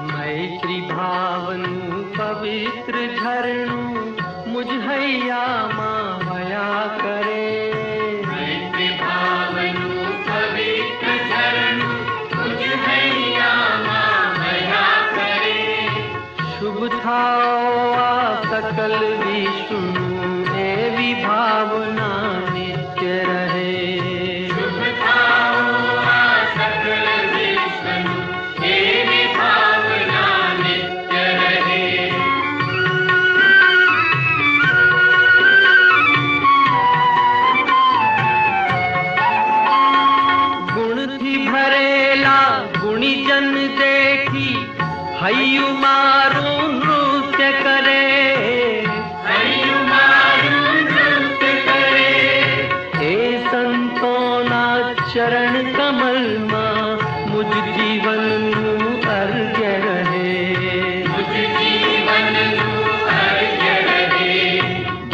मैत्री भावनु पवित्र झरणु मुझ हैया माया करे। मैत्री भावनु पवित्र झरणु मुझ हैया माया करे। शुभ थाओ आ सकल विष्णु एवी भावना नित्य रहे। शुभ थाओ आ सकल विष्णु एवी भावना नित्य रहे। गुण थी भरेला गुणी जन देखी हयु मारू नृत्य करे। हयु मारू नृत्य करे। हे संतोना चरण कमल मां मुझ जीवन नु अर्घ्य रहे। मुझ जीवन नु अर्घ्य रहे।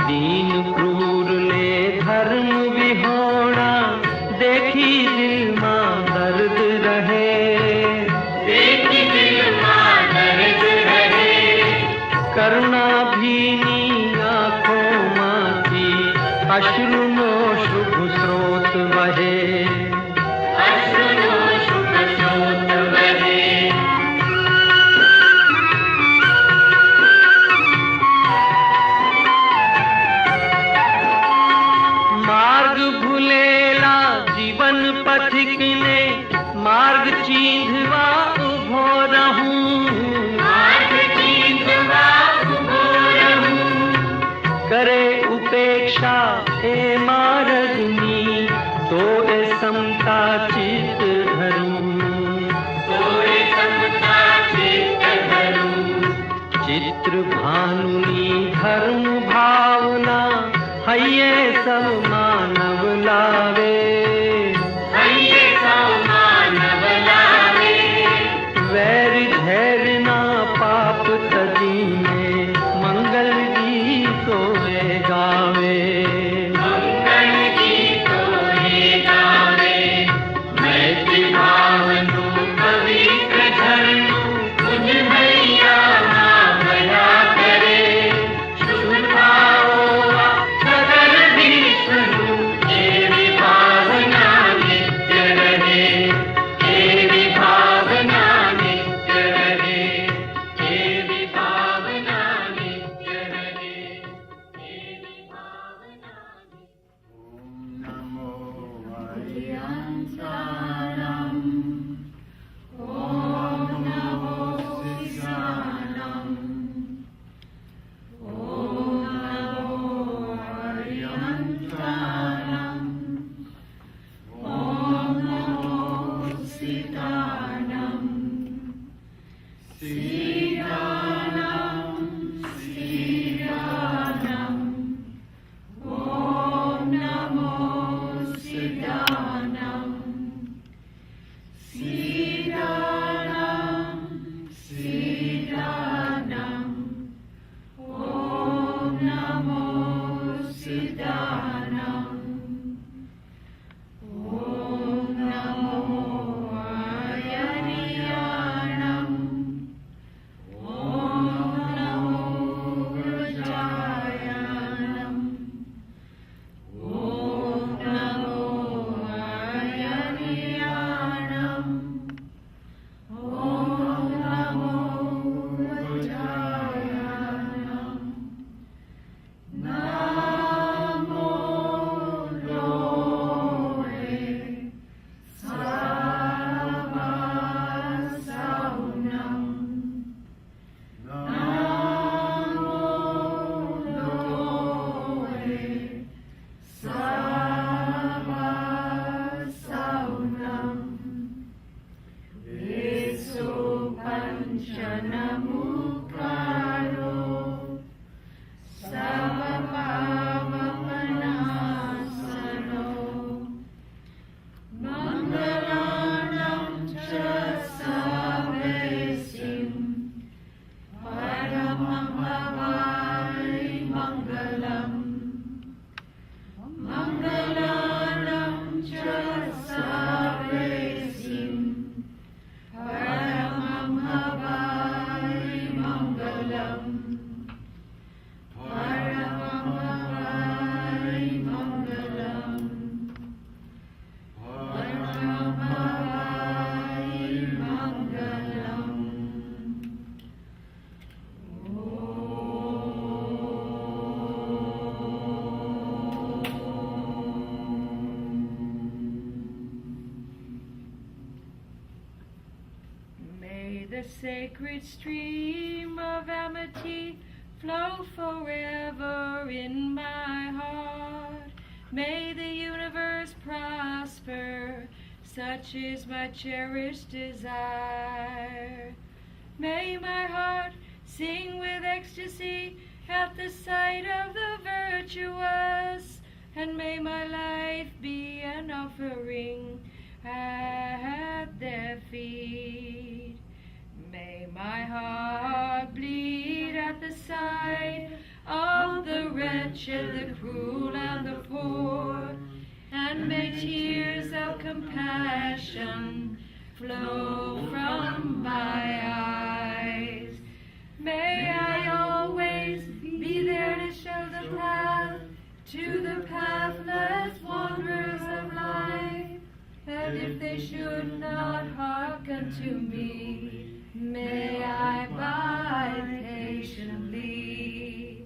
दीन क्रूर ने धर्म विहोणा देखी दिल मां दर्द रहे। देखी दिल मां दर्द रहे। करुणा भीनी आँखों माथी अश्रु नो शुभ स्रोत बहे। अश्रु नो शुभ स्रोत बहे। मार्ग भूलेला जीवन पथिक ने मार्ग चींधवा उभो रहूं। मार्ग चींधवा उभो रहूं। करे उपेक्षा ए मार्गनी तो ए समता चित धरूं। तोरे समता चित धरूं। चित्र भानुनी धर्म भावना हये सब मानव लावे। हइये सब मानव लावे। वैर धैर्य ना पाप तदीने मंगल गीतों गावे। मंगल गीतों गावे। मैत्री भावनु पवित्र झरणु मुझ हैया माया करे। शुभ भाव सकल विष्णु एवी भावना नित्य रहे। एवी भावना नित्य रहे। एवी भावना नित्य रहे। एवी भावना नित्य। नमो हरियंसानम। ओम नमो शिवानम। ओम नमो हरियंसानम। ओम नमो सीतानम। सीतानम सीतानम। ओम नमो सीतानम। सीतानम सीतानम। ओम नमो सीतानम। ओम नमो हरियाणम। ओम नमो गजाननम। ओम नमो हरियाणम। ओम नमो गजाननम। नमो लोहे सर्वसौनम। नमो लोहे सर्वसौनम। येषु पंचनमुखारो सर्वपावपनाशनो। sacred stream of amity flow forever in my heart. May the universe prosper, such is my cherished desire. May my heart sing with ecstasy at the sight of the virtuous, and may my life be an offering at their feet. May my heart bleed at the sight of the wretched, the cruel, and the poor, and may tears of compassion flow from my eyes. May I always be there to show the path to the pathless wanderers of life, and if they should not hearken to me, may I abide patiently.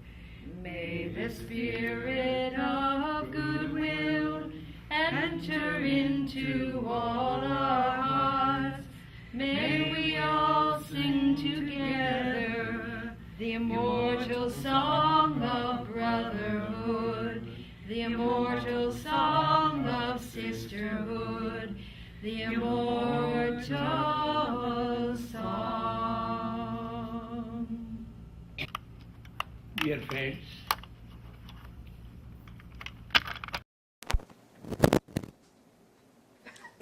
May the spirit of goodwill enter into all our hearts. May we all sing together the immortal song of brotherhood, the immortal song of sisterhood, the immortal song. Dear friends,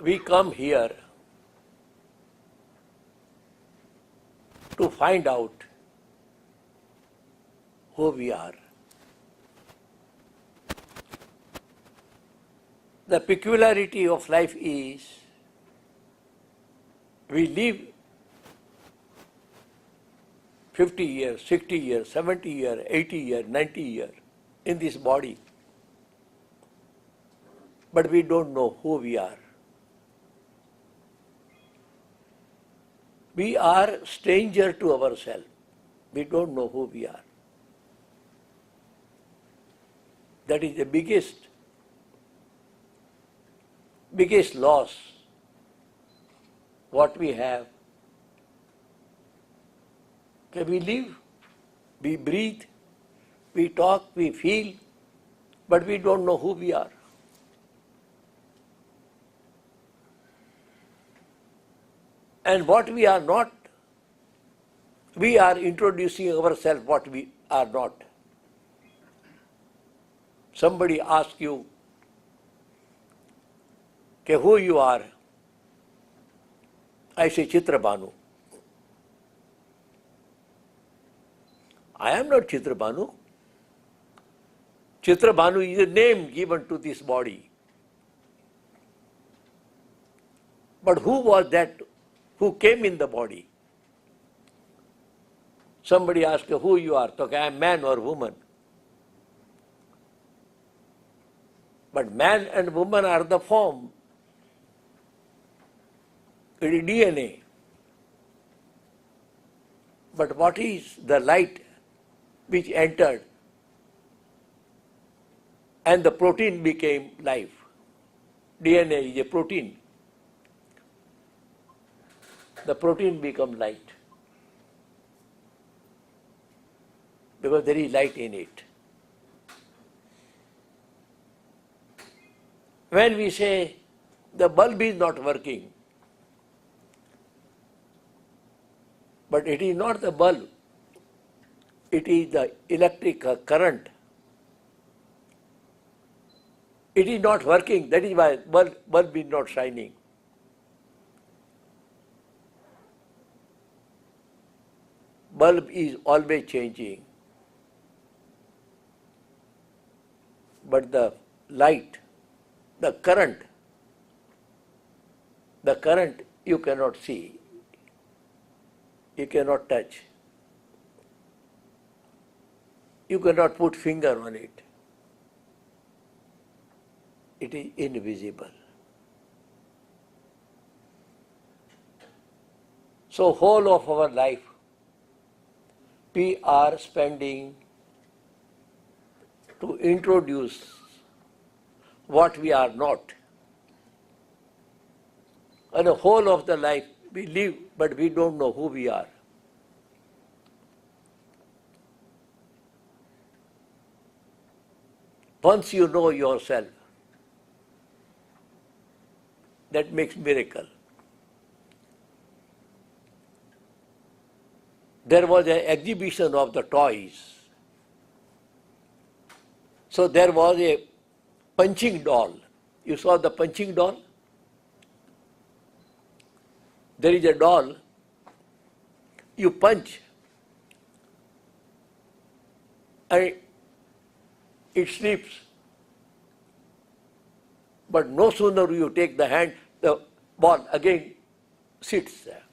we come here to find out who we are. The peculiarity of life is we live 50 years, 60 years, 70 years, 80 years, 90 years in this body, but we don't know who we are. We are stranger to ourselves. We don't know who we are. That is the biggest loss what we have. Okay, we live, we breathe, we talk, we feel, but we don't know who we are. And what we are not, we are introducing ourselves what we are not. Somebody asks you, okay, who you are? I say Chitrabhanu. I am not Chitrabhanu. Chitrabhanu is a name given to this body. But who was that who came in the body? Somebody asks who you are. So I am man or woman. But man and woman are the form. It is DNA. But what is the light which entered and the protein became life? DNA is a protein. The protein becomes light because there is light in it. When we say the bulb is not working, but it is not the bulb, it is the electric current. It is not working, that is why bulb is not shining. Bulb is always changing, but the light, the current you cannot see, you cannot touch, you cannot put finger on it. It is invisible. So whole of our life we are spending to introduce what we are not. And the whole of the life we live, but we don't know who we are. once you know yourself, that makes miracle. There was an exhibition of the toys. So there was a punching doll. You saw the punching doll? There is a doll. You punch and it sleeps. But no sooner you take the hand, the ball again sits there.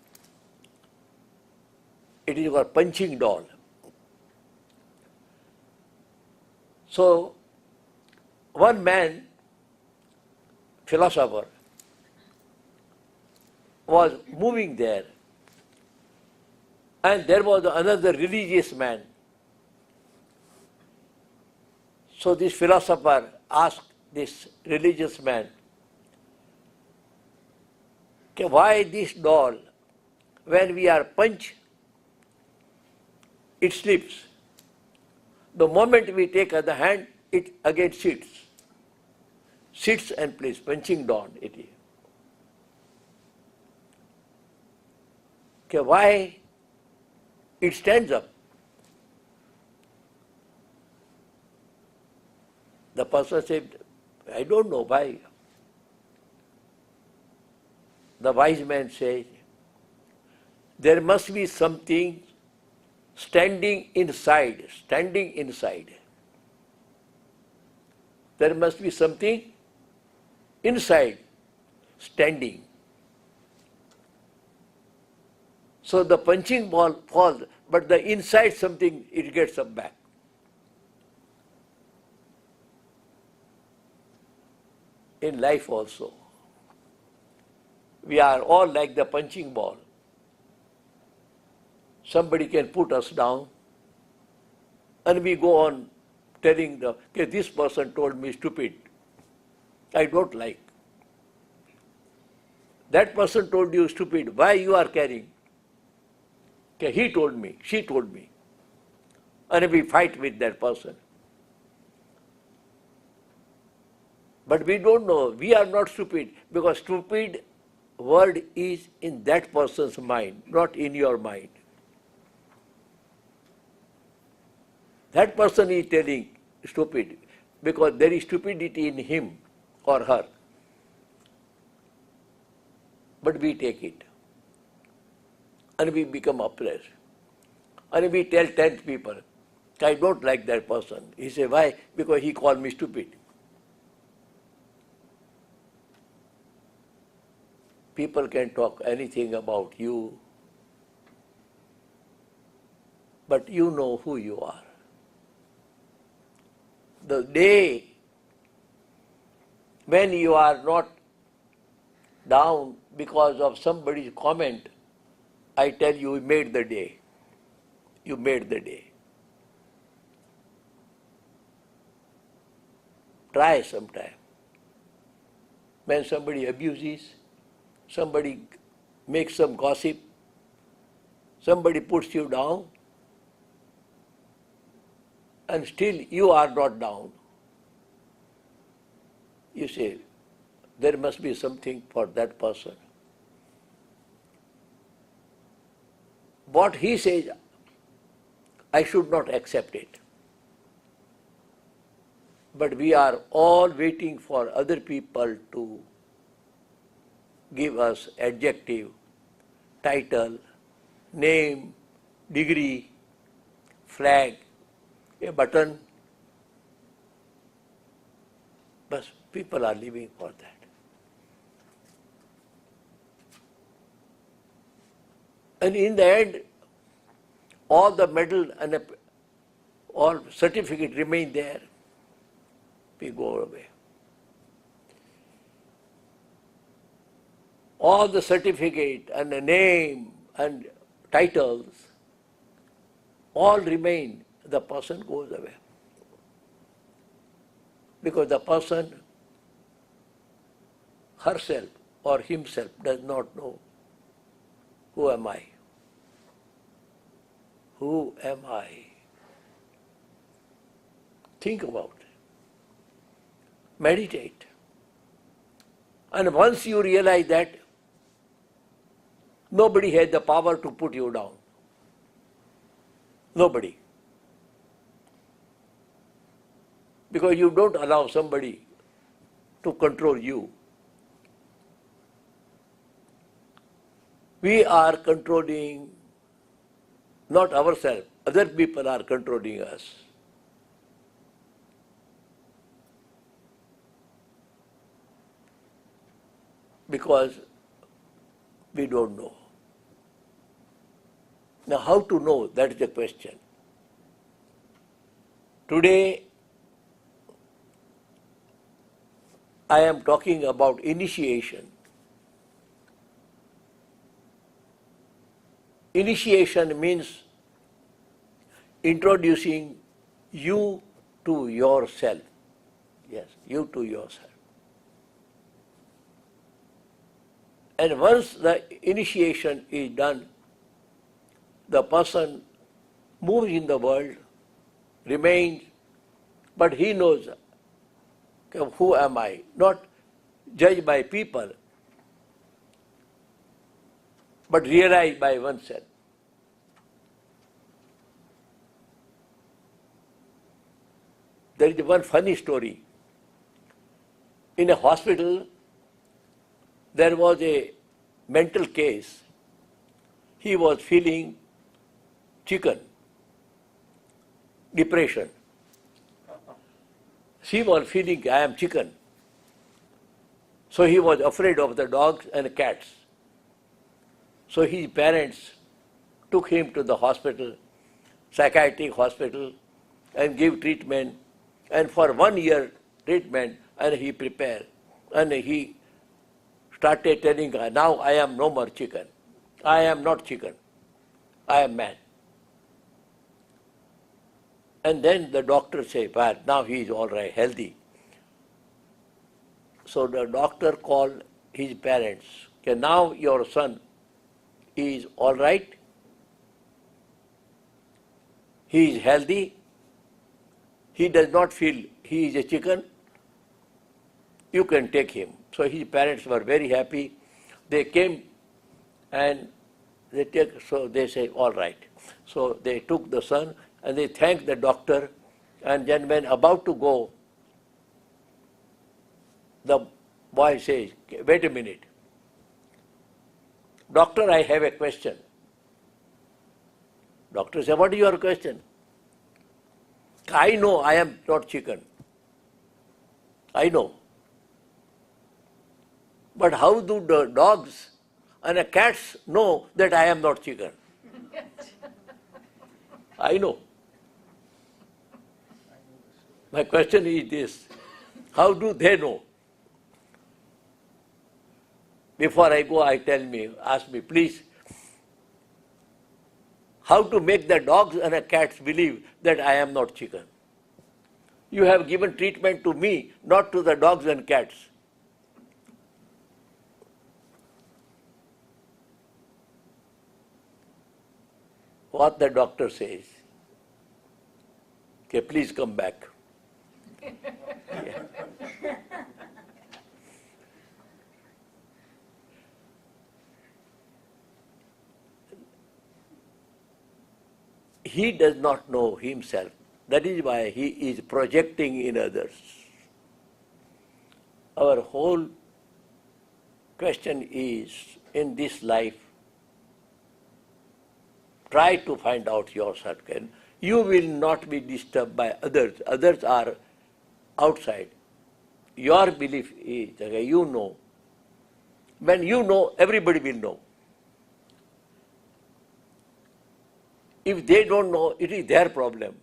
It is your punching doll. So, one man, philosopher, was moving there, and there was another religious man. So this philosopher asked this religious man, okay, why this doll, when we are punched, it sleeps. The moment we take the hand, it again sits. Sits and plays, punching doll it is. Okay, why it stands up? The person said, I don't know why. The wise man says, there must be something standing inside. There must be something inside, standing. So the punching ball falls, but the inside something, it gets up back. In life also, we are all like the punching ball. Somebody can put us down, and we go on telling okay, this person told me stupid. I don't like. That person told you stupid. Why you are carrying? Okay, he told me, she told me. And we fight with that person. But we don't know. We are not stupid, because stupid word is in that person's mind, not in your mind. That person is telling stupid because there is stupidity in him or her. But we take it. And we become oppressed. And we tell 10 people, I don't like that person. He says, why? Because he called me stupid. People can talk anything about you, but you know who you are. The day when you are not down because of somebody's comment, I tell you, you made the day. You made the day. Try sometime. When somebody abuses, somebody makes some gossip, somebody puts you down, and still you are not down. You say, there must be something for that person. What he says, I should not accept it. But we are all waiting for other people to give us adjective, title, name, degree, flag, a button. But people are living for that. And in the end, all the medal and all certificate remain there. We go away. All the certificate and the name and titles all remain. The person goes away. Because the person herself or himself does not know, who am I? Who am I? Think about it. meditate. And once you realize that, nobody has the power to put you down. Nobody. Because you don't allow somebody to control you. We are controlling not ourselves, other people are controlling us. Because we don't know. Now, how to know? That is the question. Today, I am talking about initiation. Initiation means introducing you to yourself. Yes, you to yourself. And once the initiation is done, the person moves in the world, remains, but he knows, okay, who am I? Not judged by people, but realized by oneself. There is one funny story. In a hospital, there was a mental case. He was feeling chicken, depression. She was feeling, I am chicken. So he was afraid of the dogs and cats. So his parents took him to the hospital, psychiatric hospital, and gave treatment. And for 1 year treatment, and he prepared. And he started telling her, now I am no more chicken. I am not chicken. I am man. And then the doctor said, well, now he is all right, healthy. So the doctor called his parents, okay, now your son is all right. He is healthy. He does not feel he is a chicken. You can take him. So his parents were very happy. They came and they say, all right. So they took the son and they thanked the doctor. And then when about to go, the boy says, wait a minute. Doctor, I have a question. Doctor said, what is your question? I know I am not chicken. I know. But how do the dogs and the cats know that I am not chicken? I know. My question is this. How do they know? Before I go, ask me, please, how to make the dogs and the cats believe that I am not chicken? You have given treatment to me, not to the dogs and cats. What the doctor says, okay, please come back. Yeah. He does not know himself. That is why he is projecting in others. Our whole question is, in this life, try to find out yourself. You will not be disturbed by others. Others are outside. Your belief is, okay, you know. When you know, everybody will know. If they don't know, it is their problem.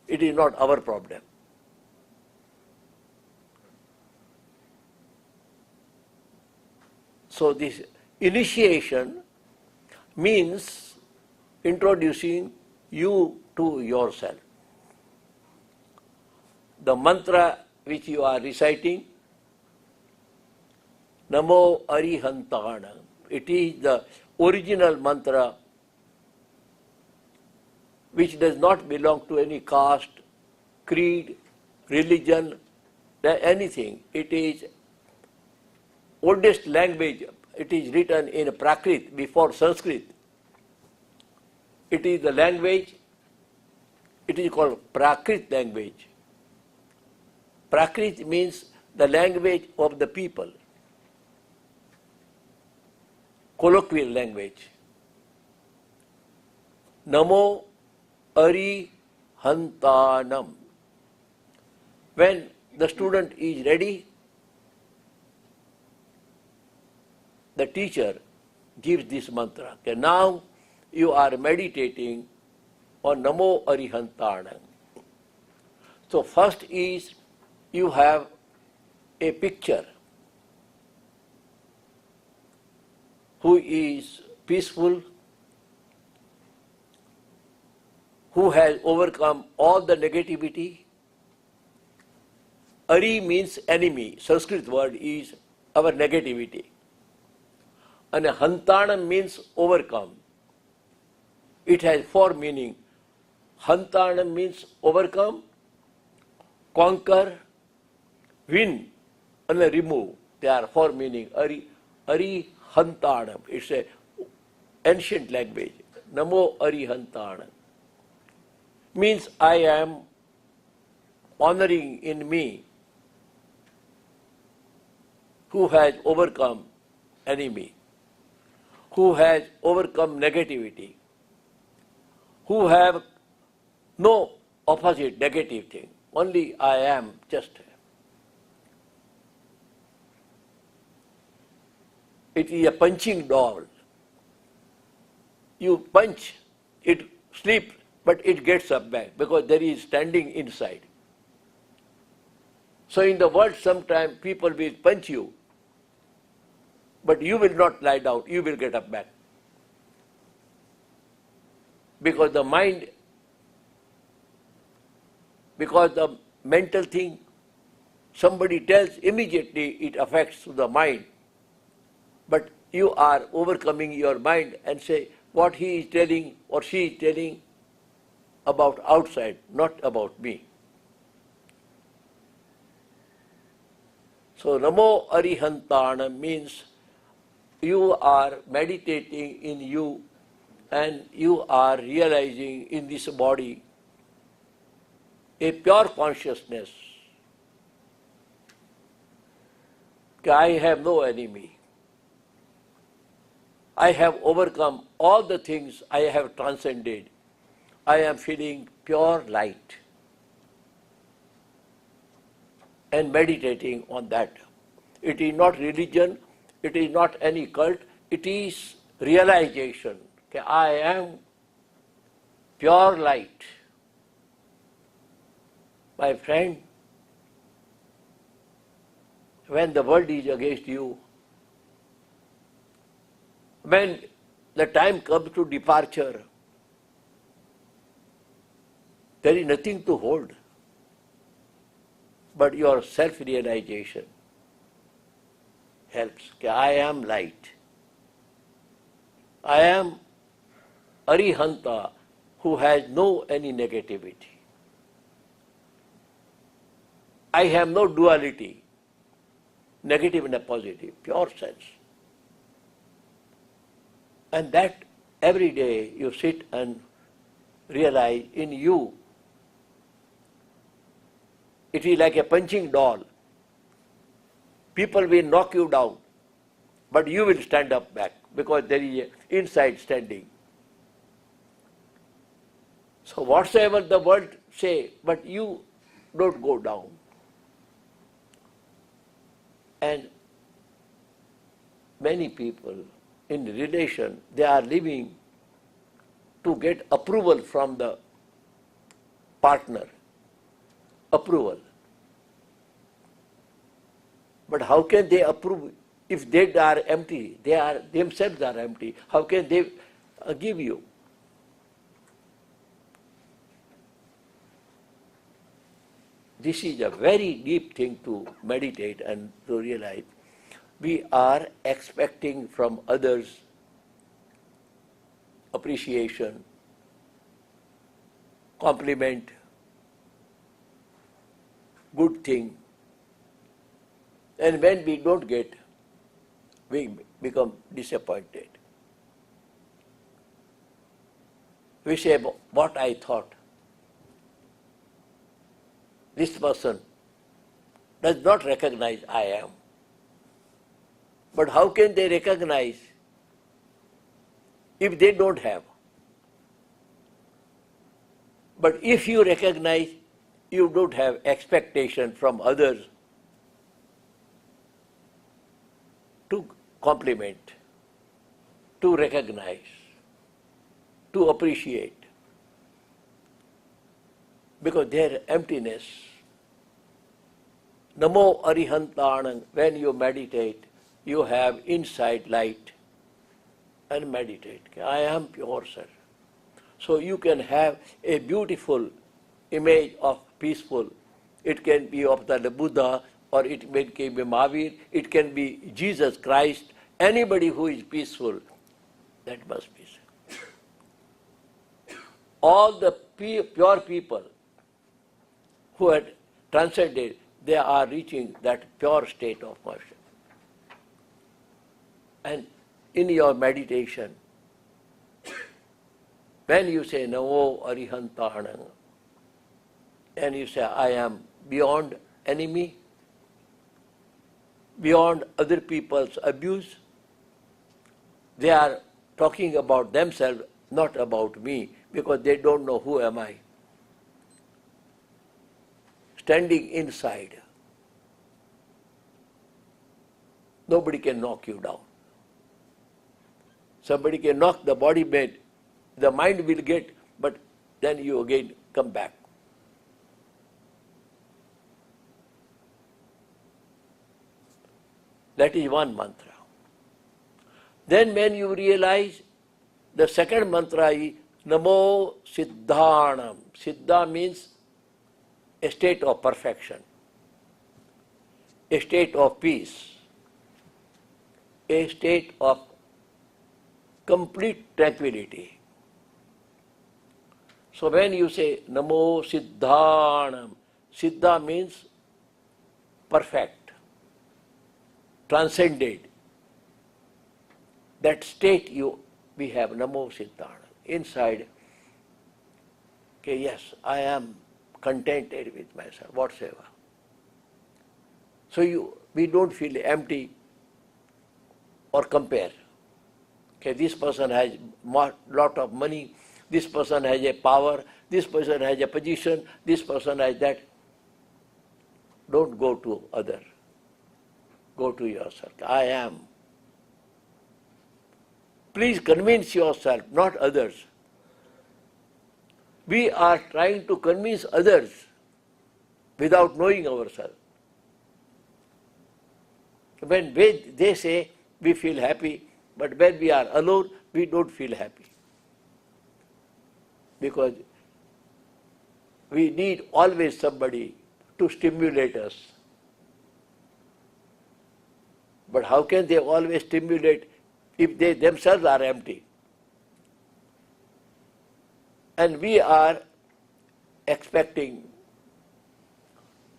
It is not our problem. So this initiation means introducing you to yourself. The mantra which you are reciting, Namo Arihantana, it is the original mantra which does not belong to any caste, creed, religion, anything. It is oldest language. It is written in Prakrit before Sanskrit. It is the language, it is called Prakrit language. Prakrit means the language of the people, colloquial language. Namo Arihantanam. When the student is ready, the teacher gives this mantra. Okay, now you are meditating on Namo Arihantanam. So first is you have a picture who is peaceful, who has overcome all the negativity. Ari means enemy. Sanskrit word is our negativity. And Hantanam means overcome. It has four meaning. Hantanam means overcome, conquer, win, and remove. There are four meaning. Ari Hantanam. It's a ancient language. Namo Arihantanam. Means I am honoring in me who has overcome enemy, who has overcome negativity, who have no opposite negative thing. Only I am just. It is a punching doll. You punch, it sleeps, but it gets up back because there is standing inside. So in the world sometimes people will punch you, but you will not lie down, you will get up back. Because the mind, because the mental thing, somebody tells immediately it affects the mind. But you are overcoming your mind and say what he is telling or she is telling about outside, not about me. So Namo Arihantana means you are meditating in you and you are realizing in this body a pure consciousness. I have no enemy. I have overcome all the things I have transcended. I am feeling pure light and meditating on that. It is not religion, it is not any cult, it is realization. Okay, I am pure light. My friend, when the world is against you, when the time comes to departure, there is nothing to hold but your self-realization helps. I am light. I am Arihanta who has no any negativity. I have no duality, negative and positive, pure sense. And that every day you sit and realize in you. It is like a punching doll. People will knock you down, but you will stand up back because there is an inside standing. So whatsoever the world say, but you don't go down. And many people in relation, they are living to get approval from the partner. Approval. But how can they approve if they are empty? They are themselves are empty. How can they give you? This is a very deep thing to meditate and to realize. We are expecting from others appreciation, compliment, good thing. And when we don't get, we become disappointed. We say, what I thought. This person does not recognize I am. But how can they recognize if they don't have? But if you recognize, you don't have expectation from others to compliment, to recognize, to appreciate. Because their emptiness. Namo Arihantanam, when you meditate, you have inside light and meditate. I am pure, sir. So you can have a beautiful image of peaceful. It can be of the Buddha, or it can be Mahavir, it can be Jesus Christ. Anybody who is peaceful, that must be so. All the pure people who had transcended, they are reaching that pure state of consciousness. And in your meditation, when you say Namo Arihantanam, and you say, I am beyond enemy, beyond other people's abuse, they are talking about themselves, not about me, because they don't know who am I. Standing inside, nobody can knock you down. Somebody can knock the body bed, the mind will get, but then you again come back. That is one mantra. Then when you realize, the second mantra is Namo Siddhanam. Siddha means a state of perfection, a state of peace, a state of complete tranquility. So when you say Namo Siddhanam, Siddha means perfect, transcended. That state we have, Namo Siddhanam. Inside, okay, yes, I am contented with myself, whatsoever. So we don't feel empty or compare. Okay, this person has lot of money, this person has a power, this person has a position, this person has that. Don't go to other. Go to yourself. I am. Please convince yourself, not others. We are trying to convince others without knowing ourselves. When they say we feel happy, but when we are alone, we don't feel happy. Because we need always somebody to stimulate us. But how can they always stimulate if they themselves are empty? And we are expecting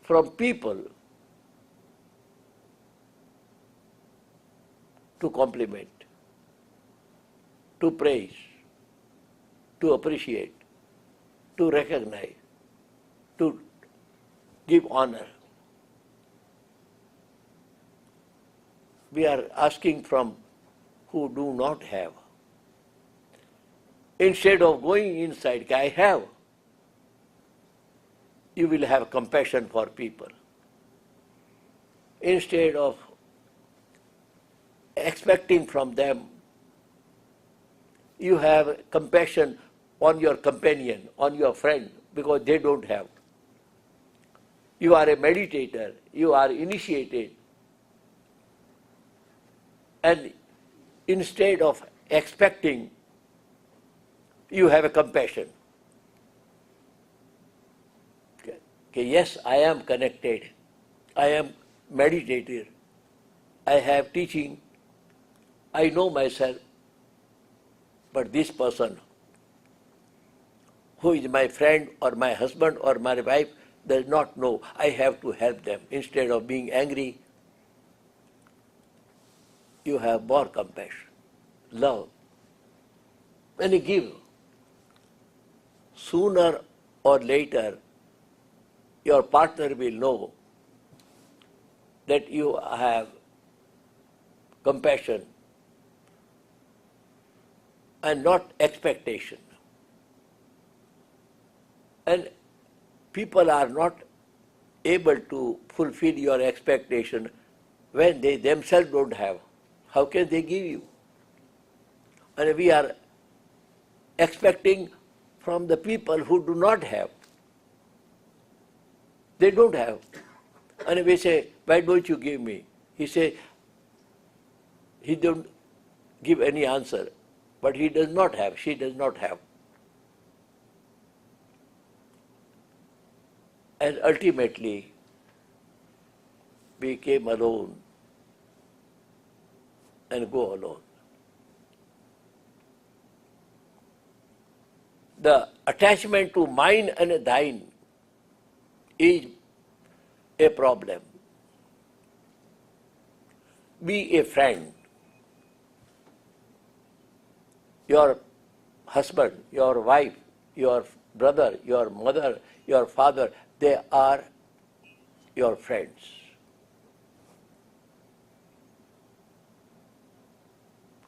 from people to compliment, to praise, to appreciate, to recognize, to give honor. We are asking from who do not have. Instead of going inside, I have, you will have compassion for people. Instead of expecting from them, you have compassion on your companion, on your friend, because they don't have. You are a meditator, you are initiated, and instead of expecting, you have a compassion. Okay, yes, I am connected, I am meditator, I have teaching, I know myself, but this person who is my friend or my husband or my wife does not know, I have to help them. Instead of being angry, you have more compassion, love. When you give, sooner or later, your partner will know that you have compassion and not expectation. And people are not able to fulfill your expectation when they themselves don't have. How can they give you? And we are expecting from the people who do not have. They don't have. And we say, why don't you give me? He say, he don't give any answer. But he does not have, she does not have. And ultimately, we came alone and go alone. The attachment to mine and thine is a problem. Be a friend. Your husband, your wife, your brother, your mother, your father, they are your friends.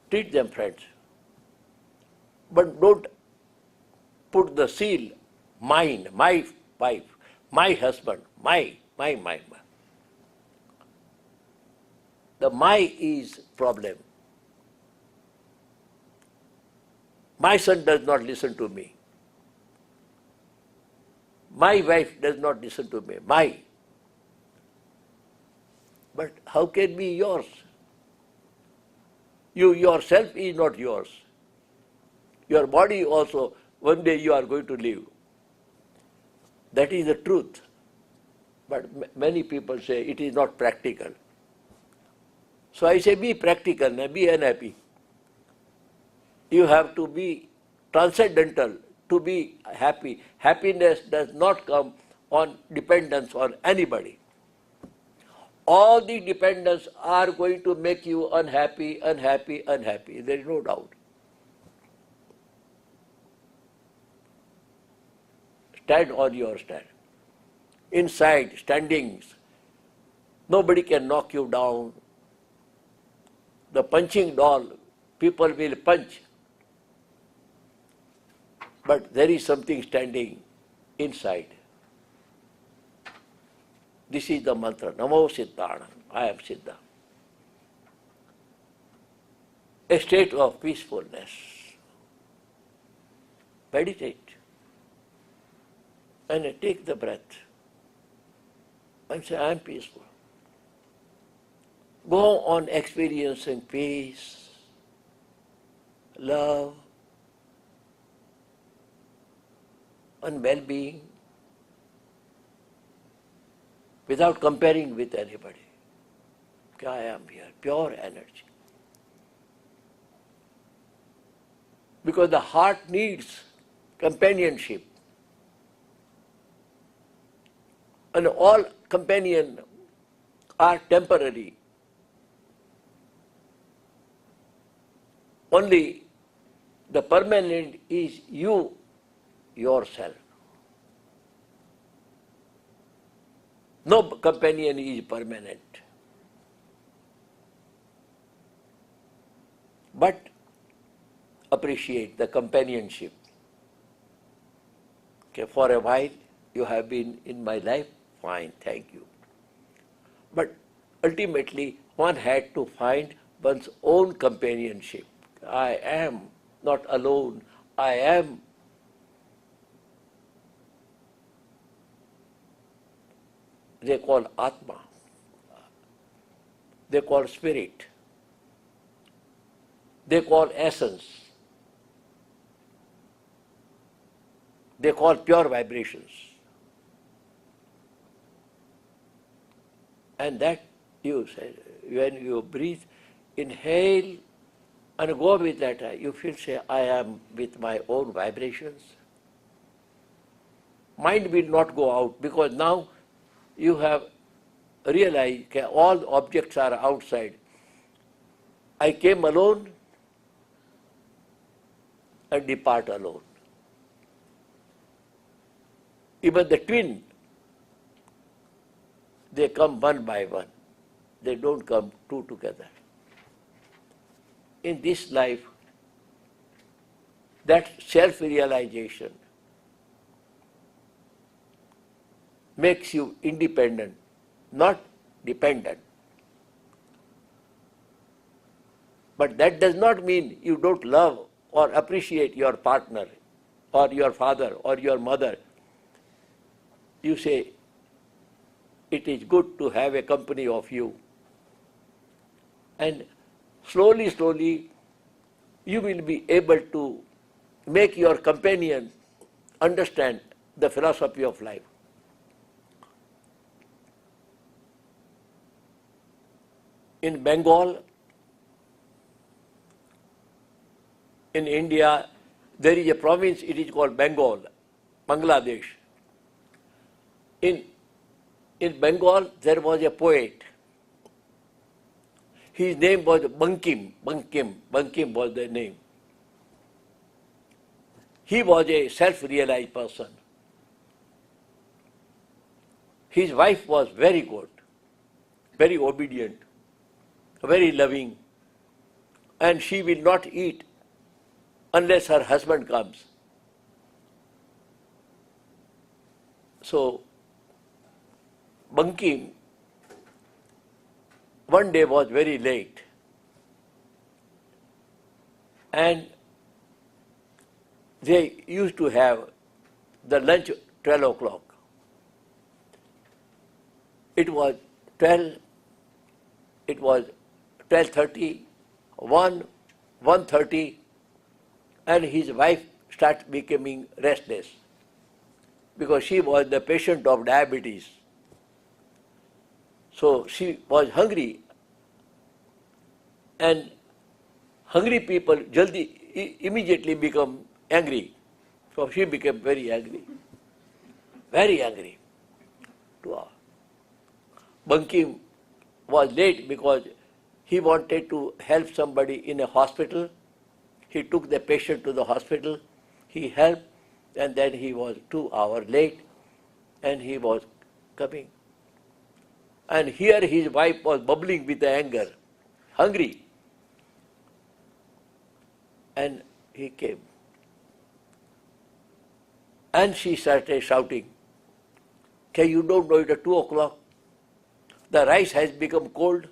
Treat them friends. But don't put the seal, mine, my wife, my husband, my. The my is problem. My son does not listen to me. My wife does not listen to me. My. But how can be yours? You yourself is not yours. Your body also, one day you are going to leave. That is the truth. But many people say it is not practical. So I say be practical, be unhappy. You have to be transcendental to be happy. Happiness does not come on dependence on anybody. All the dependents are going to make you unhappy. There is no doubt. Stand on your stand. Inside, standings, nobody can knock you down. The punching doll, people will punch. But there is something standing inside. This is the mantra, Namo Siddhana, I am Siddha. A state of peacefulness. Meditate. And take the breath. And say, I am peaceful. Go on experiencing peace, love, and well-being without comparing with anybody. I am here, pure energy. Because the heart needs companionship. And all companions are temporary. Only the permanent is you, yourself. No companion is permanent. But appreciate the companionship. Okay, for a while you have been in my life, fine, thank you. But ultimately one had to find one's own companionship. I am not alone. I am they call Atma. They call spirit. They call essence. They call pure vibrations. And that you say, when you breathe, inhale and go with that, you feel, say, I am with my own vibrations. mind will not go out, because now you have realized that all objects are outside. I came alone and depart alone. Even the twin, they come one by one. They don't come two together. In this life, that self-realization makes you independent, not dependent. But that does not mean you don't love or appreciate your partner or your father or your mother. You say, it is good to have a company of you. And slowly, slowly, you will be able to make your companion understand the philosophy of life. In Bengal, in India, there is a province, it is called Bengal, Bangladesh. In Bengal, there was a poet. His name was Bankim was the name. He was a self-realized person. His wife was very good, very obedient, very loving, and she will not eat unless her husband comes. So, Bankim one day was very late, and they used to have the lunch 12 o'clock. It was 12, it was 12:30, 1:30, and his wife started becoming restless because she was the patient of diabetes. So she was hungry, and hungry people immediately become angry. So she became very angry to her. Bankim was late because he wanted to help somebody in a hospital. He took the patient to the hospital, he helped, and then he was 2 hours late, and he was coming. And here his wife was bubbling with anger, hungry. And he came. And she started shouting, "Okay, you don't know it at 2 o'clock? The rice has become cold."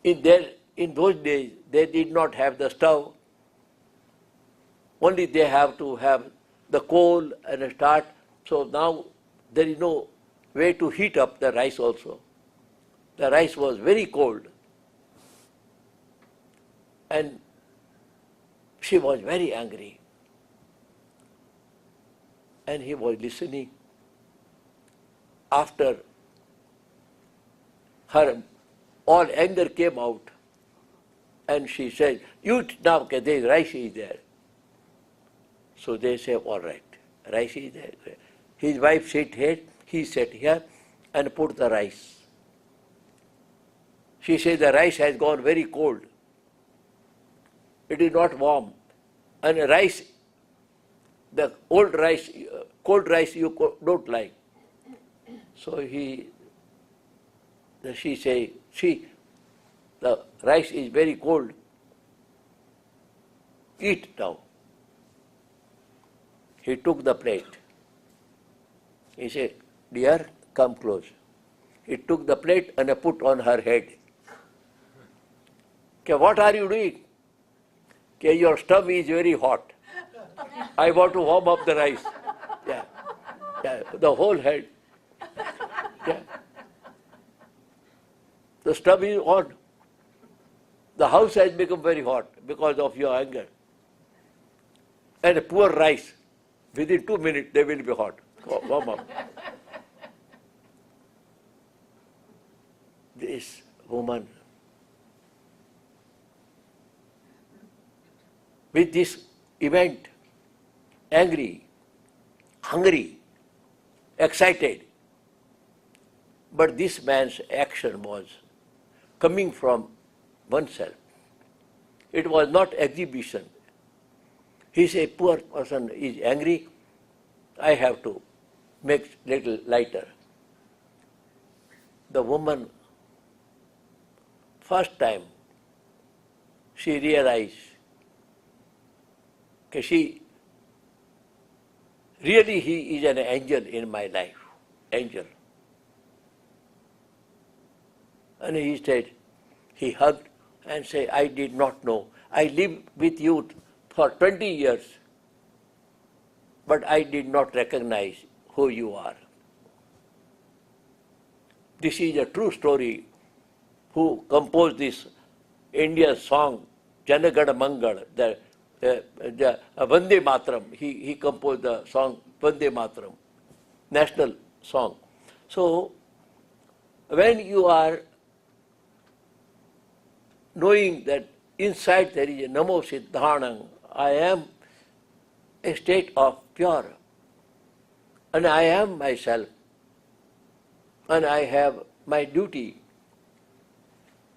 In those days, they did not have the stove. Only they have to have the coal and a start. So now there is no way to heat up the rice also. The rice was very cold. And she was very angry. And he was listening. After her all anger came out, and she said, "You eat now, because there is rice is there." So they say, "All right, rice is there." His wife sat here, he sat here, and put the rice. She said, "The rice has gone very cold. It is not warm. And rice, the old rice, cold rice you don't like." So she said, "See, the rice is very cold. Eat now." He took the plate. He said, "Dear, come close." He took the plate and put on her head. "Okay, what are you doing?" "Okay, your stove is very hot. I want to warm up the rice." Yeah, the whole head. Yeah. The stove is on. The house has become very hot because of your anger. And poor rice, within 2 minutes they will be hot. Warm up. This woman, with this event, angry, hungry, excited. But this man's action was coming from oneself. It was not exhibition. He said, poor person is angry, I have to make little lighter. The woman, first time, she realized that really he is an angel in my life, angel. And he said, he hugged and said, I did not know. I lived with you for 20 years, but I did not recognize who you are. This is a true story. Who composed this Indian song, Janagana Mangal, the Vande Mataram. He composed the song Vande Mataram, national song. So, when you are knowing that inside there is a Namo Siddhanam, I am a state of pure, and I am myself, and I have my duty.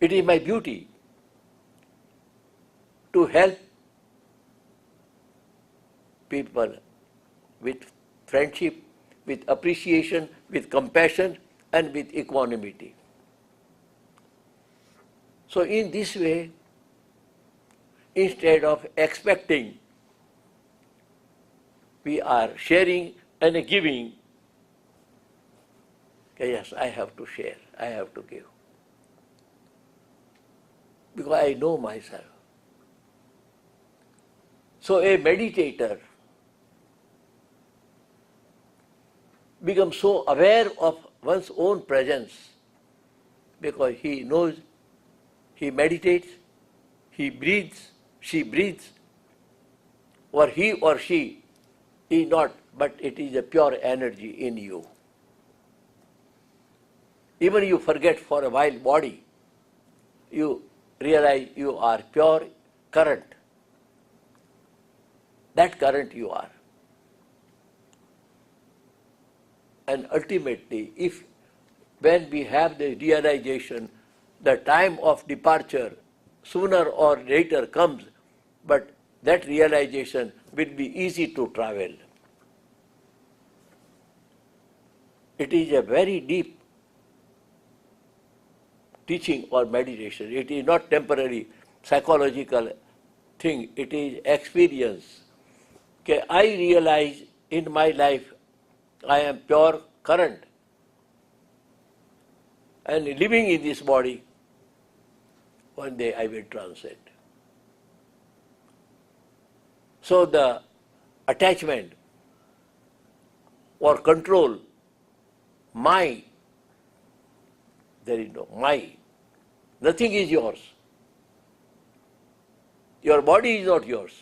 It is my duty to help people with friendship, with appreciation, with compassion, and with equanimity. So in this way, instead of expecting, we are sharing and giving. Yes, I have to share, I have to give. Because I know myself. So a meditator becomes so aware of one's own presence because he knows, he meditates, he breathes, she breathes, or he or she is not, but it is a pure energy in you. Even you forget for a while body, you realize you are pure current. That current you are. And ultimately, when we have the realization, the time of departure sooner or later comes, but that realization will be easy to travel. It is a very deep teaching or meditation. It is not temporary psychological thing. It is experience. Okay, I realize in my life I am pure current, and living in this body, one day I will transcend. So the attachment or control, my, there is no my. Nothing is yours. Your body is not yours.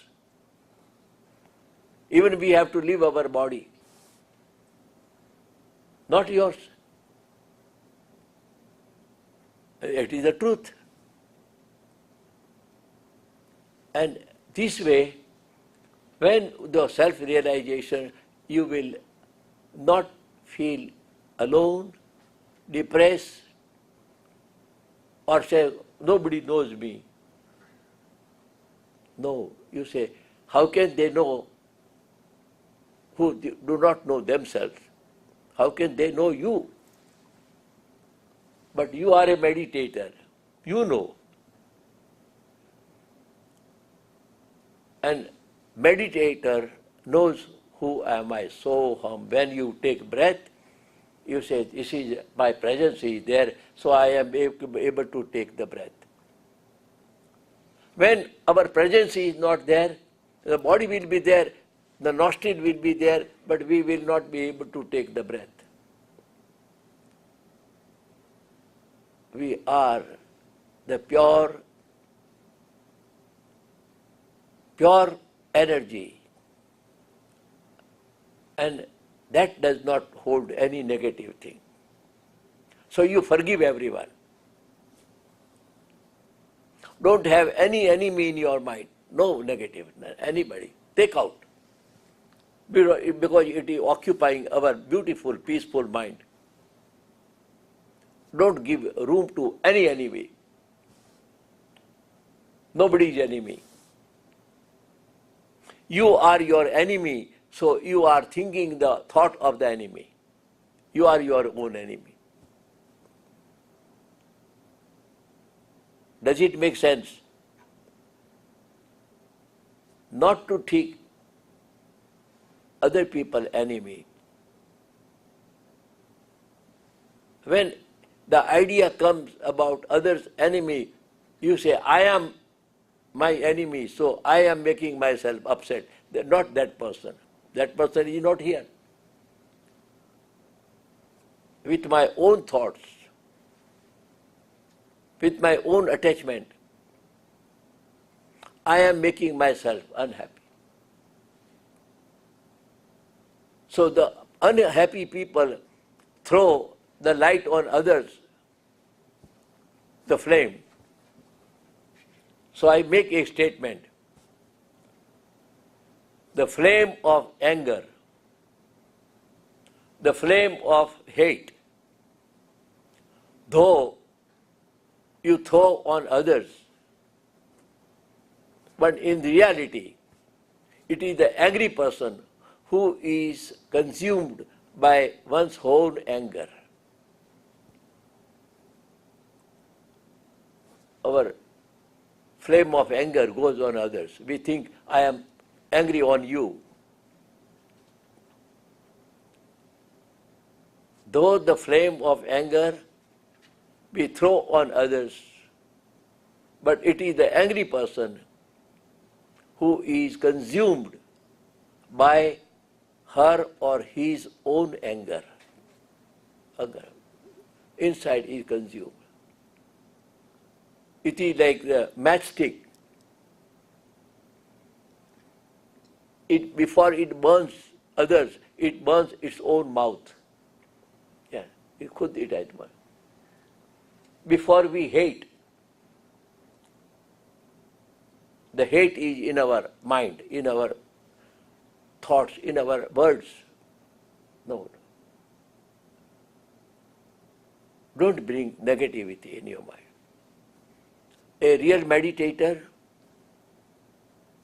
Even we have to leave our body. Not yours. It is the truth. And this way, when the self-realization, you will not feel alone, depressed, or say, nobody knows me. No, you say, how can they know who do not know themselves? How can they know you? But you are a meditator. You know. And meditator knows who am I. So when you take breath, you say, this is my presence is there, so I am able to take the breath. When our presence is not there, the body will be there, the nostril will be there, but we will not be able to take the breath. We are the pure energy, and that does not hold any negative thing. So you forgive everyone. Don't have any enemy in your mind. No negative, anybody. Take out. because it is occupying our beautiful, peaceful mind. Don't give room to any enemy. Nobody is enemy. You are your enemy, so you are thinking the thought of the enemy. You are your own enemy. Does it make sense? Not to think other people enemy. When the idea comes about others enemy, you say, I am my enemy, so I am making myself upset. Not that person. That person is not here. With my own thoughts, with my own attachment, I am making myself unhappy. So the unhappy people throw the light on others, the flame. So I make a statement. The flame of anger, the flame of hate, though you throw on others, but in reality, it is the angry person who is consumed by one's own anger. Our flame of anger goes on others. We think, I am angry on you. Though the flame of anger we throw on others, but it is the angry person who is consumed by her or his own anger. Inside is consumed. It is like the matchstick. Before it burns others, it burns its own mouth. Yeah, it could it at once. Before we hate, the hate is in our mind, in our thoughts, in our words. No. Don't bring negativity in your mind. A real meditator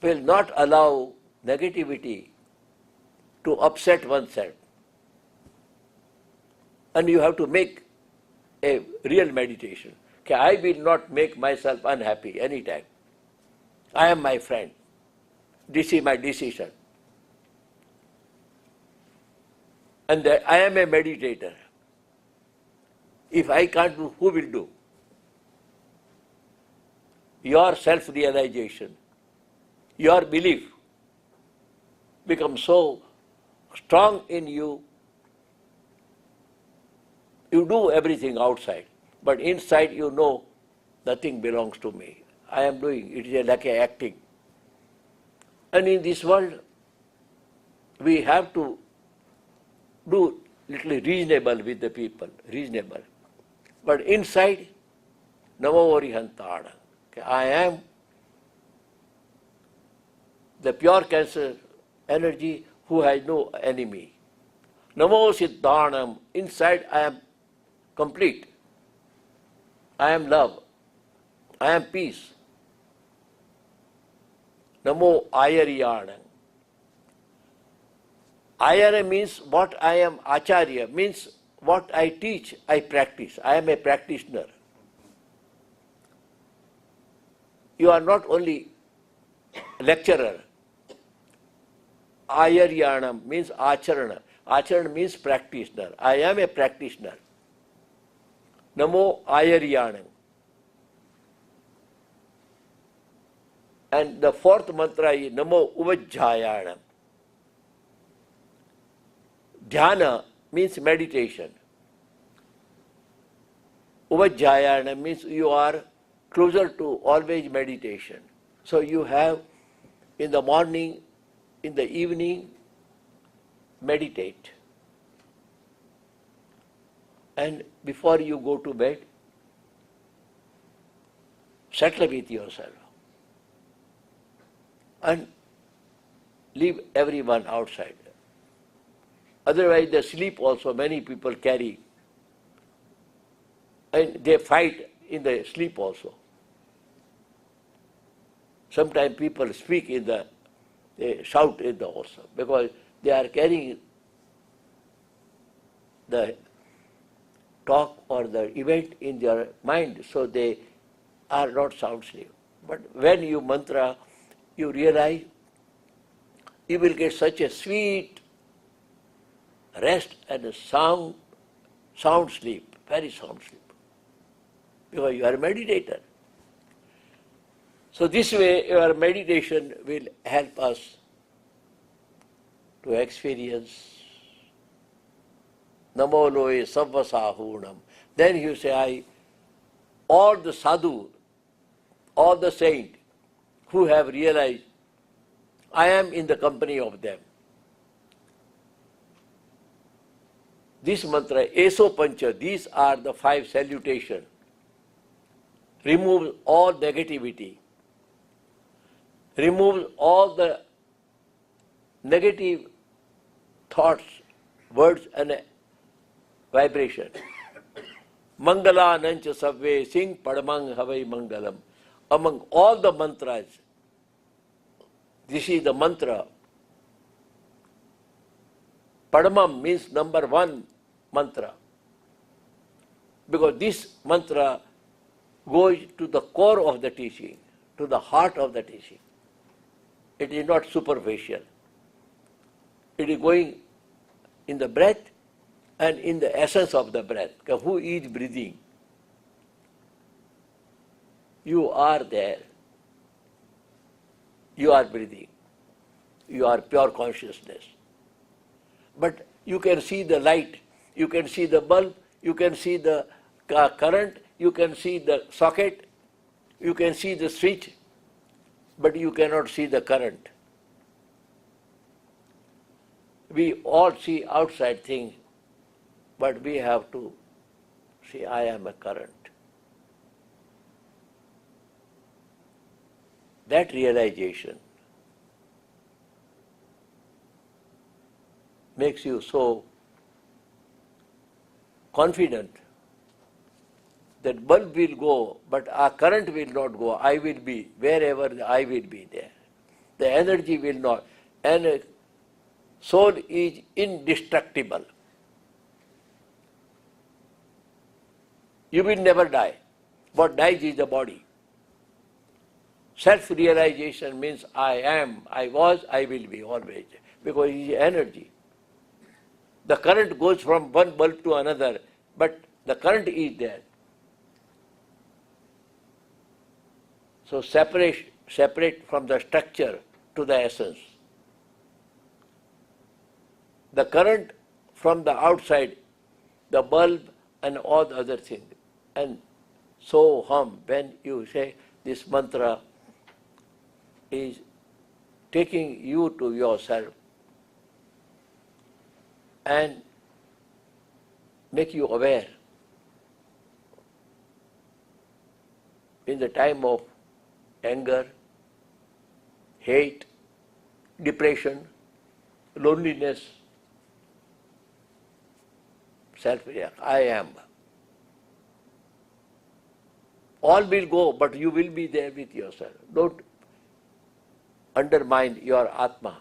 will not allow negativity to upset oneself. And you have to make a real meditation. Okay, I will not make myself unhappy anytime. I am my friend. This is my decision. And that I am a meditator. If I can't do, who will do? Your self-realization, your belief becomes so strong in you. You do everything outside, but inside you know nothing belongs to me. I am doing, it is like a acting. And in this world, we have to do little reasonable with the people, reasonable. But inside, Namo Arihantana. I am the pure cancer energy who has no enemy. Namo Siddhanam. Inside I am complete. I am love. I am peace. Namo Ayaryanam. Ayara means what I am Acharya, means what I teach, I practice. I am a practitioner. You are not only lecturer. Ayaryanam means acharana. Acharana means practitioner. I am a practitioner. Namo Ayaryanam. And the fourth mantra is Namo Uvajjayanam. Dhyana means meditation. Uvajjayanam means you are closer to always meditation. So you have in the morning, in the evening, meditate. And before you go to bed, settle with yourself. And leave everyone outside. Otherwise, the sleep also many people carry. And they fight in the sleep also. Sometimes people speak they shout in the also, because they are carrying the talk or the event in their mind, so they are not sound sleep. But when you mantra, you realize you will get such a sweet rest and a sound sleep, very sound sleep, because you are a meditator. So this way your meditation will help us to experience Namo Loe Savvasahunam. Then you say, all the sadhu, all the saints who have realized, I am in the company of them. This mantra, Eso Pancha, these are the 5 salutations. Remove all negativity. Remove all the negative thoughts, words and vibration. Mangala Nancha Savve Sing Padamang Havai Mangalam. Among all the mantras, this is the mantra. Padamam means number 1 mantra. Because this mantra goes to the core of the teaching, to the heart of the teaching. It is not superficial. It is going in the breath and in the essence of the breath. Who is breathing? You are there. You are breathing. You are pure consciousness. But you can see the light, you can see the bulb, you can see the current, you can see the socket, you can see the switch, but you cannot see the current. We all see outside things, but we have to see, I am a current. That realization makes you so confident that bulb will go, but our current will not go. I will be, wherever I will be there. The energy will not. And soul is indestructible. You will never die. What dies is the body. Self-realization means I am, I was, I will be always, because it is energy. The current goes from one bulb to another, but the current is there. So separate from the structure to the essence. The current from the outside, the bulb and all the other things. And so when you say this mantra is taking you to yourself and make you aware in the time of anger, hate, depression, loneliness, I am. All will go, but you will be there with yourself. Don't undermine your Atma.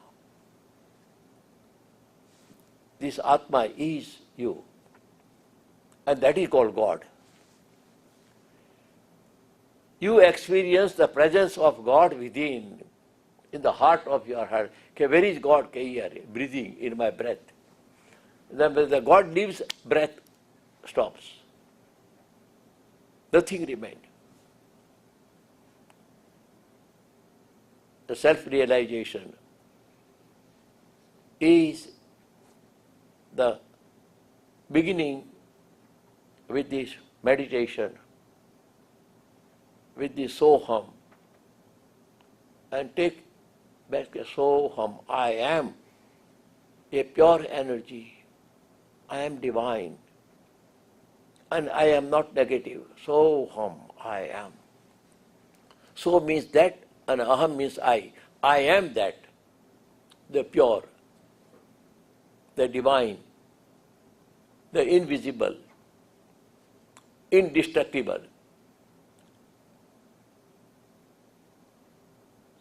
This Atma is you. And that is called God. You experience the presence of God within, in the heart of your heart. Okay, where is God? Breathing in my breath. Then when the God leaves, breath stops. Nothing remains. The self-realization is the beginning with this meditation, with the Soham, and take back the Soham. I am a pure energy. I am divine. And I am not negative. Soham, I am. So means that, and aham means I. I am that, the pure. the divine, the invisible, indestructible.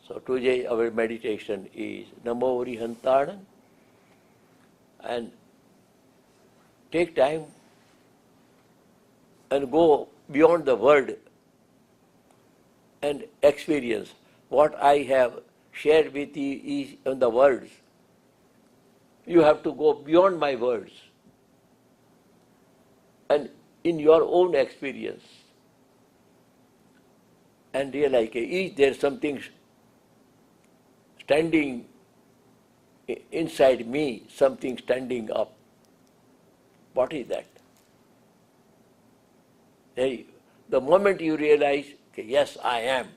So today our meditation is Namo Rihantanam, and take time and go beyond the word and experience. What I have shared with you is in the words. You have to go beyond my words and in your own experience and realize, is there something standing inside me, something standing up? What is that? The moment you realize, yes, I am,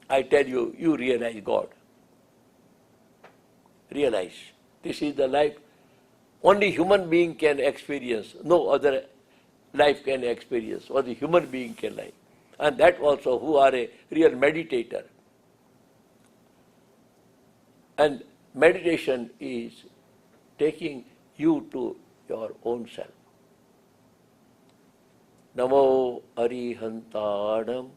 I tell you, you realize God. Realize. This is the life only human being can experience. No other life can experience. Only human being can live. And that also who are a real meditator. And meditation is taking you to your own self. Namo Arihantanam,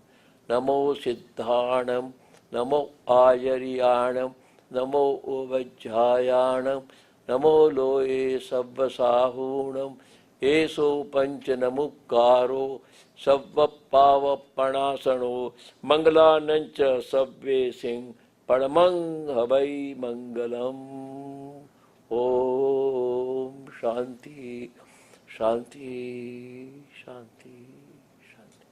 Namo Siddhanam, Namo Ayariyanam, Namo Uvajjayanam, Namo Loe Sabbasahunam, Eso Panchanamukaro, Sabbapava Panasano, Mangalanancha Sabbe Singh, Padamang Habai Mangalam. Om Shanti, Shanti, Shanti, Shanti.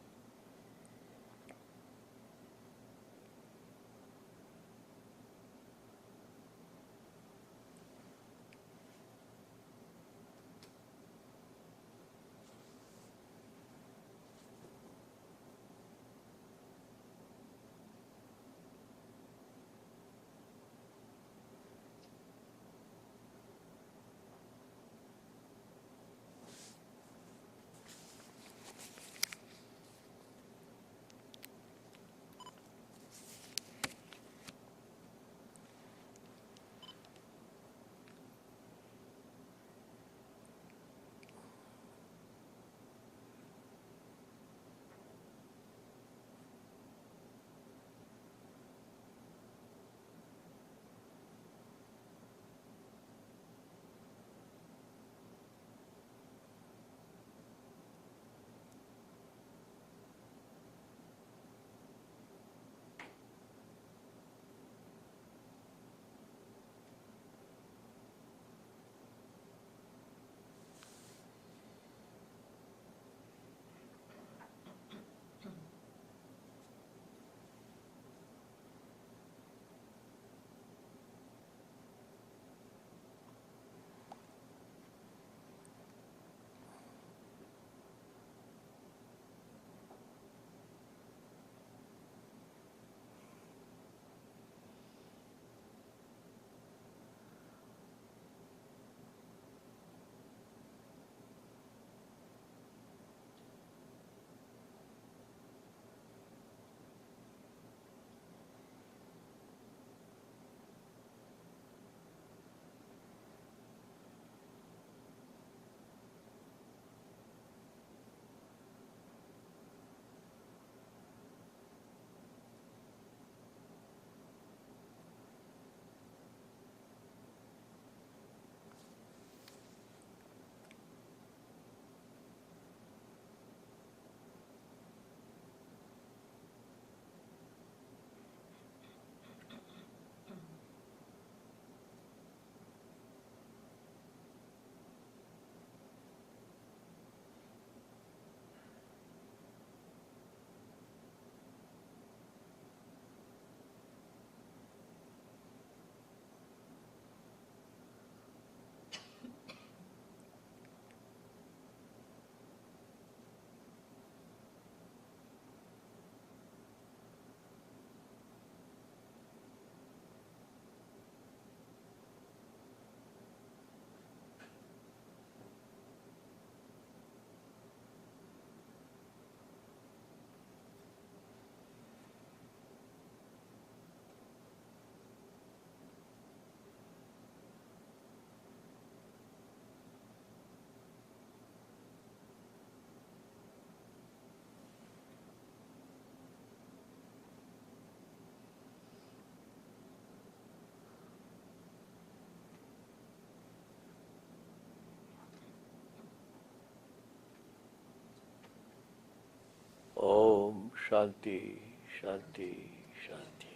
Shanti, Shanti, Shanti.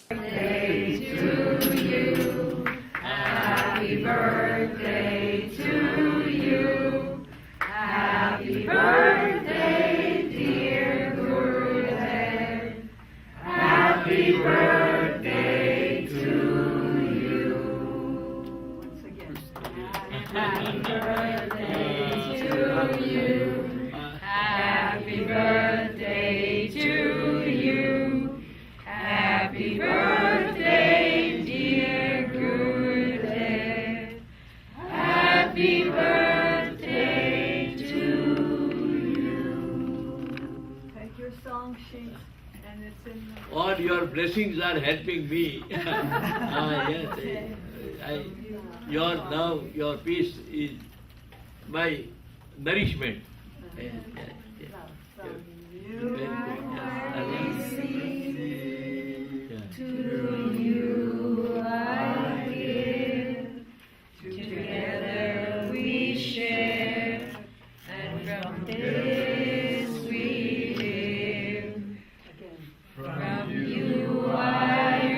Birthday to you. Happy birthday to you. Happy birthday, dear Gurudev. Happy birthday to you. Once again. Happy birthday to you. Happy birthday to you. Happy birthday, dear Gurudev. Happy birthday to you. Take your song sheet and it's in the... All your blessings are helping me. Yes, your love, your peace is my nourishment. Yes, yes, yes. Very good. Yes. To you I give, together we share, and from this we live. From you I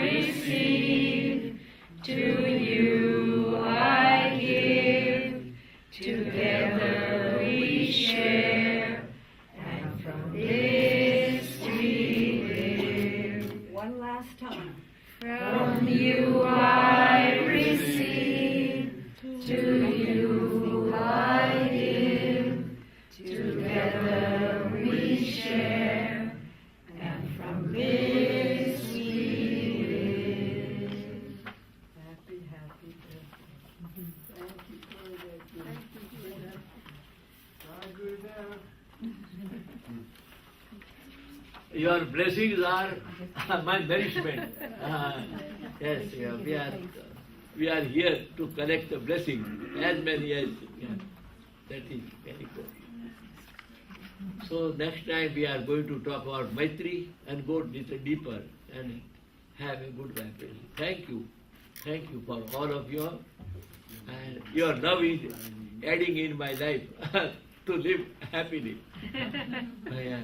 receive, to you I give, together we share, and from this we live. One last time. From you I receive, to you I give, together we share, and from this we live. Happy birthday. Thank you, Gurudev. Thank you, Gurudev. Bye, Gurudev. Your blessings are my nourishment. Yes, yeah, we are here to collect the blessing, as many as that is very good. So next time we are going to talk about Maitri and go little deeper and have a good vibration. Thank you. Thank you for all of you. And your love is adding in my life to live happily. Yeah.